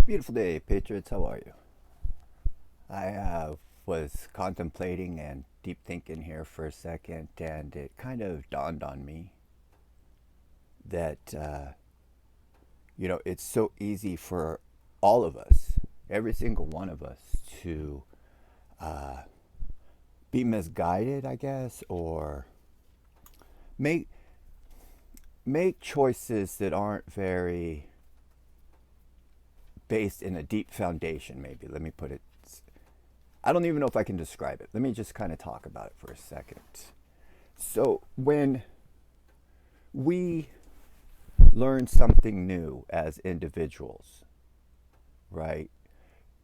Beautiful day, Patriots. How are you? I was contemplating and deep thinking here for a second, and it kind of dawned on me that, it's so easy for all of us, every single one of us, to uh, be misguided, I guess, or make make choices that aren't very based in a deep foundation. Maybe let me put it. I don't even know if I can describe it. Let me just kind of talk about it for a second. So, when we learn something new as individuals, right,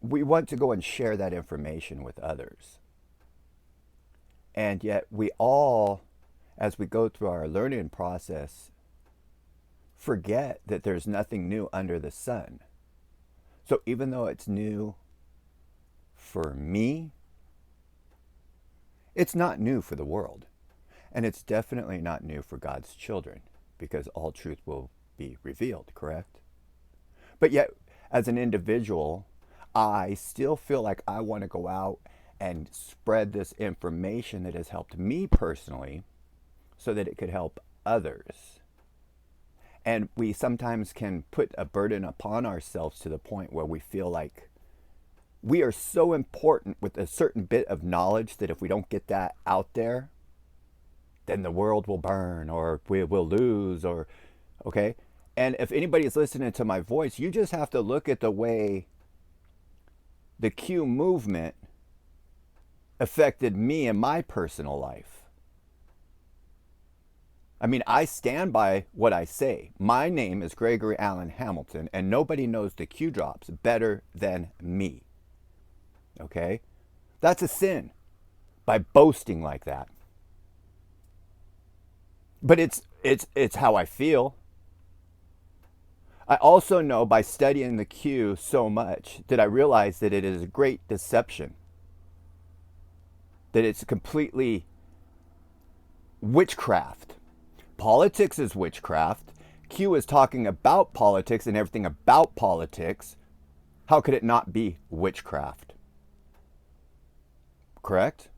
we want to go and share that information with others. And yet, we all, as we go through our learning process, forget that there's nothing new under the sun. So, even though it's new for me, it's not new for the world. And it's definitely not new for God's children because all truth will be revealed, correct? But yet, as an individual, I still feel like I want to go out and spread this information that has helped me personally so that it could help others. And we sometimes can put a burden upon ourselves to the point where we feel like we are so important with a certain bit of knowledge that if we don't get that out there, then the world will burn or we will lose or okay. And if anybody's listening to my voice, you just have to look at the way the Q movement affected me in my personal life. I mean, I stand by what I say. My name is Gregory Allen Hamilton, and nobody knows the Q drops better than me. Okay? That's a sin by boasting like that. But it's how I feel. I also know by studying the Q so much that I realize that it is a great deception. That it's completely witchcraft. Politics is witchcraft. Q is talking about politics and everything about politics. How could it not be witchcraft? Correct?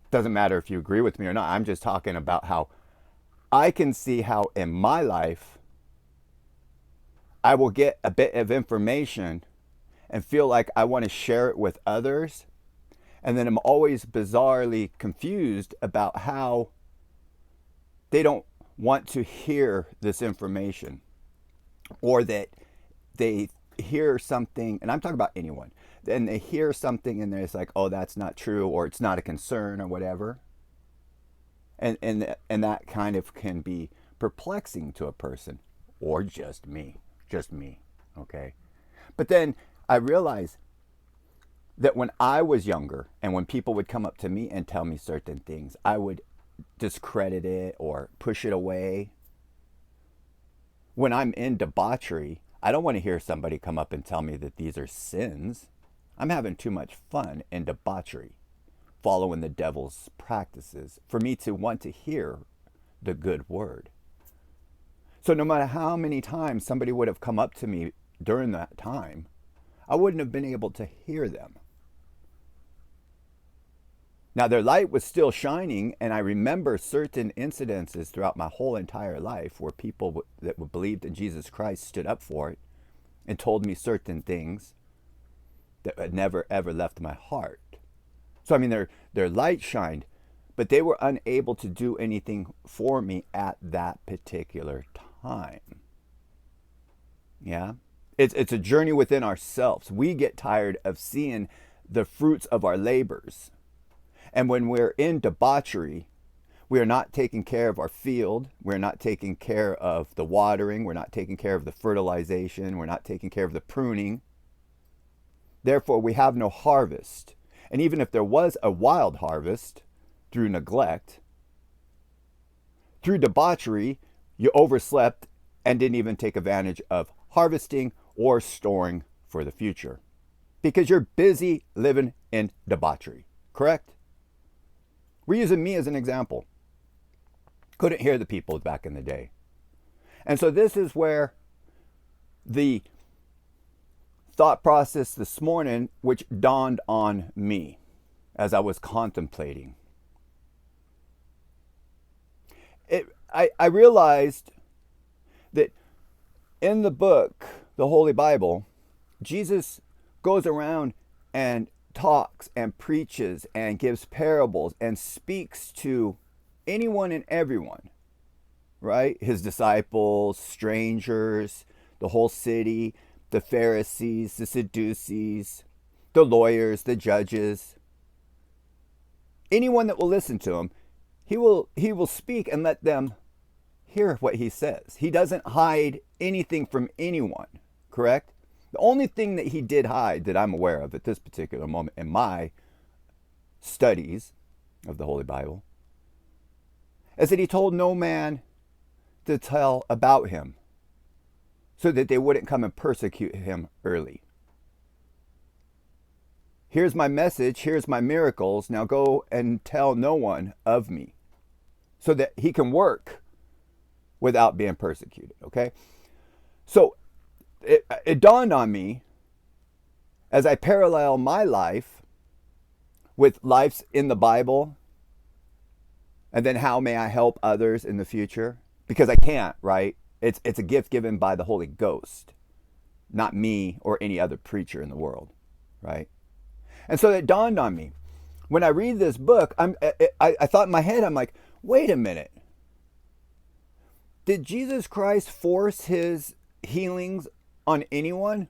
Doesn't matter if you agree with me or not. I'm just talking about how I can see how in my life I will get a bit of information and feel like I want to share it with others. And then I'm always bizarrely confused about how they don't want to hear this information or that they hear something, and I'm talking about anyone, then they hear something and it's like, oh, that's not true or it's not a concern or whatever. And that kind of can be perplexing to a person or just me, okay? But then I realized that when I was younger and when people would come up to me and tell me certain things, I would discredit it or push it away. When I'm in debauchery, I don't want to hear somebody come up and tell me that these are sins. I'm having too much fun in debauchery, following the devil's practices, for me to want to hear the good word. So no matter how many times somebody would have come up to me during that time, I wouldn't have been able to hear them. Now, their light was still shining, and I remember certain incidences throughout my whole entire life where people that believed in Jesus Christ stood up for it and told me certain things that had never, ever left my heart. So, I mean, their light shined, but they were unable to do anything for me at that particular time. Yeah? It's a journey within ourselves. We get tired of seeing the fruits of our labors. And when we're in debauchery, we are not taking care of our field. We're not taking care of the watering. We're not taking care of the fertilization. We're not taking care of the pruning. Therefore, we have no harvest. And even if there was a wild harvest through neglect, through debauchery, you overslept and didn't even take advantage of harvesting or storing for the future because you're busy living in debauchery, correct? We're using me as an example. Couldn't hear the people back in the day. And so this is where the thought process this morning which dawned on me as I was contemplating. I realized that in the book, the Holy Bible, Jesus goes around and talks and preaches and gives parables and speaks to anyone and everyone, right? His disciples, strangers, the whole city, the Pharisees, the Sadducees, the lawyers, the judges. Anyone that will listen to him, he will speak and let them hear what he says. He doesn't hide anything from anyone, correct? The only thing that he did hide that I'm aware of at this particular moment in my studies of the Holy Bible is that he told no man to tell about him so that they wouldn't come and persecute him early. Here's my message, here's my miracles, now go and tell no one of me so that he can work without being persecuted, okay? So it dawned on me as I parallel my life with lives in the Bible, and then how may I help others in the future? Because I can't, right? It's a gift given by the Holy Ghost, not me or any other preacher in the world, right? And so it dawned on me. When I read this book, I thought in my head, I'm like, wait a minute. Did Jesus Christ force his healings on anyone?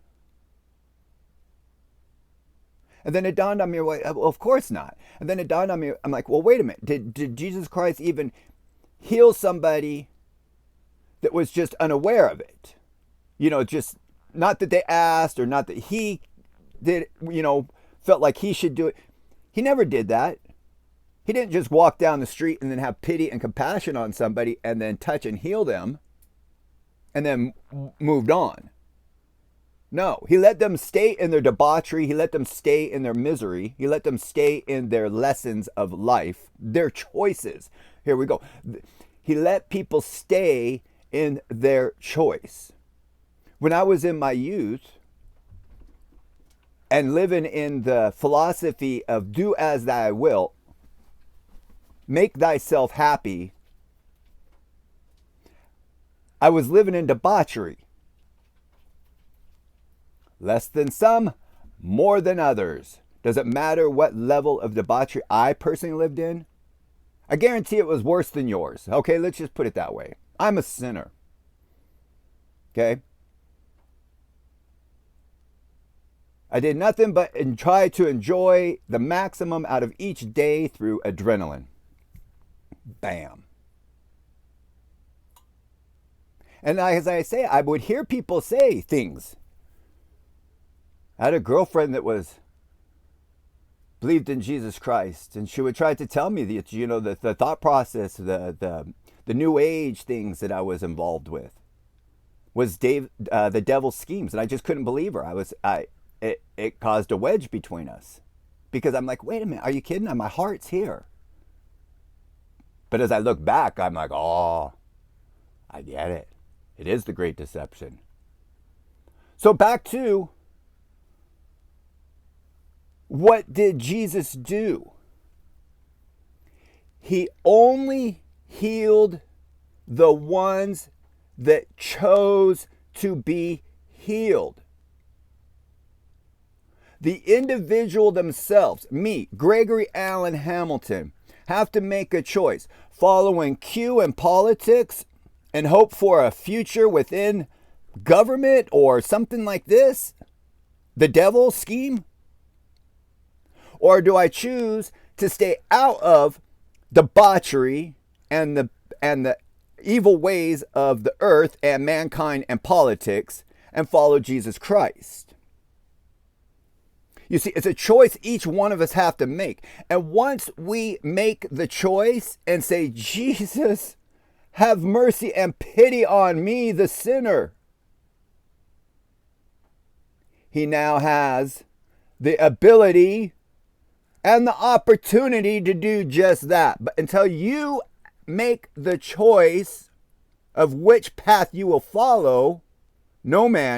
And then it dawned on me, well, of course not. And then it dawned on me, I'm like, well, wait a minute. Did Jesus Christ even heal somebody that was just unaware of it? You know, just not that they asked or not that he did, felt like he should do it. He never did that. He didn't just walk down the street and then have pity and compassion on somebody and then touch and heal them and then moved on. No, he let them stay in their debauchery. He let them stay in their misery. He let them stay in their lessons of life, their choices. Here we go. He let people stay in their choice. When I was in my youth and living in the philosophy of do as thou wilt, make thyself happy, I was living in debauchery. Less than some, more than others. Does it matter what level of debauchery I personally lived in? I guarantee it was worse than yours. Okay, let's just put it that way. I'm a sinner. Okay? I did nothing but try to enjoy the maximum out of each day through adrenaline. Bam. And as I say, I would hear people say things. I had a girlfriend that believed in Jesus Christ, and she would try to tell me the thought process, the new age things that I was involved with was the devil's schemes, and I just couldn't believe her. It caused a wedge between us because I'm like, wait a minute, are you kidding? My heart's here. But as I look back, I'm like, oh, I get it. It is the great deception. So back to, what did Jesus do? He only healed the ones that chose to be healed. The individual themselves, me, Gregory Allen Hamilton, have to make a choice. Following Q in politics and hope for a future within government or something like this? The devil scheme? Or do I choose to stay out of debauchery and the evil ways of the earth and mankind and politics and follow Jesus Christ? You see, it's a choice each one of us have to make. And once we make the choice and say, Jesus, have mercy and pity on me, the sinner, he now has the ability and the opportunity to do just that. But until you make the choice of which path you will follow, no man